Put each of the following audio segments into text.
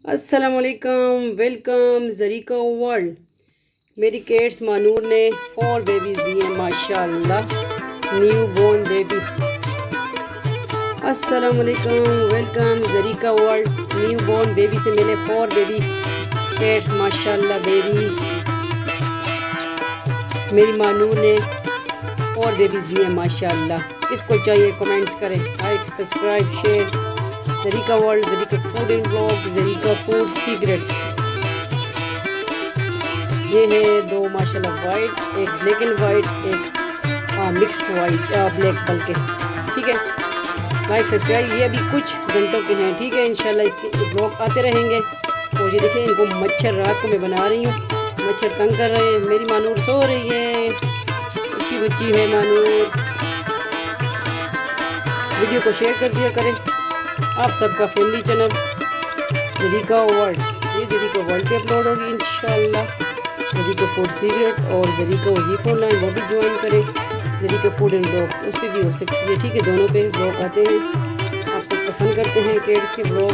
अस्सलामुअलैकुम, वेलकम ज़रीका वर्ल्ड। मेरी केट्स मानूर ने 4 बेबीज़ दिए माशाल्लाह, न्यू बोर्न बेबी। अस्सलामुअलैकुम, वेलकम ज़रीका वर्ल्ड। न्यू बोर्न बेबी से मिले 4 बेबी केट्स माशाल्लाह बेबी। मेरी मानूर ने 4 बेबीज़ दिए माशाल्लाह। किसको चाहिए कमेंट्स करें, like subscribe share. Zarika world, Zarika food and blog, Zarika food secret. ये है 2 माशाल्लाह वाइट, एक ब्लैक एंड वाइट, एक मिक्स वाइट ब्लैक बल्कि। ठीक है, लाइक सब्सक्राइब। ये अभी कुछ घंटों के हैं, ठीक है। इंशाल्लाह इसके ब्लॉग आते रहेंगे। और ये देखिए, इनको मच्छर रात को मैं बना रही हूँ, मच्छर तंग कर रहे हैं। मेरी मानूर सो रही है, अच्छी बच्ची है मानूर। वीडियो को शेयर कर दिया करें। आप सबका फैमिली चैनल ज़रीका वर्ल्ड, ये ज़रीका वर्ल्ड पे अपलोड होगी इंशाल्लाह। ज़रीका फूड सीक्रेट और ज़रीका वजीफ़ा ऑनलाइन, वो भी ज्वाइन करें। ज़रीका फूड एंड ब्लॉग, उस पर भी हो सकती है, ठीक है। दोनों पे ब्लॉग आते हैं, आप सब पसंद करते हैं केट्स के ब्लॉग,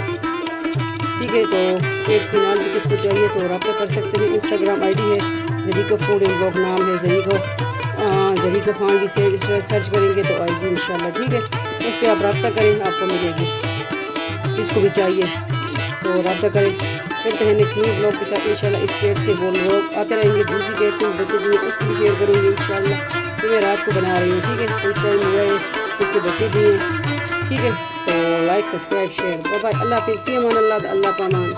ठीक है। तो केट्स के नाम भी किसको चाहिए तो रब्ता कर सकते हैं। इंस्टाग्राम ID है ज़रीका फूड एंड ब्लॉग, नाम है ज़रीका खान भी से सर्च करेंगे तो आएगी इंशाल्लाह, ठीक है। उस पर आप रब्ता करें, आपको मिलेगी। किसको भी चाहिए तो रब्ता करें। करते हैं नेक्स्ट न्यू ब्लॉग के साथ इंशाल्लाह। इस केट्स के ब्लॉग आते रहेंगे। दूसरी केट्स के बच्चे दिए, उसकी भी शेयर करूँगी इंशाल्लाह। तो मैं रात को बना रही हूँ, ठीक है। कुछ टाइम हुआ है, इसके बच्चे दिए, ठीक है। तो like subscribe share, bye bye, अल्लाह हाफिज़, फ़ी अमान अल्लाह, अल्लाह पामान।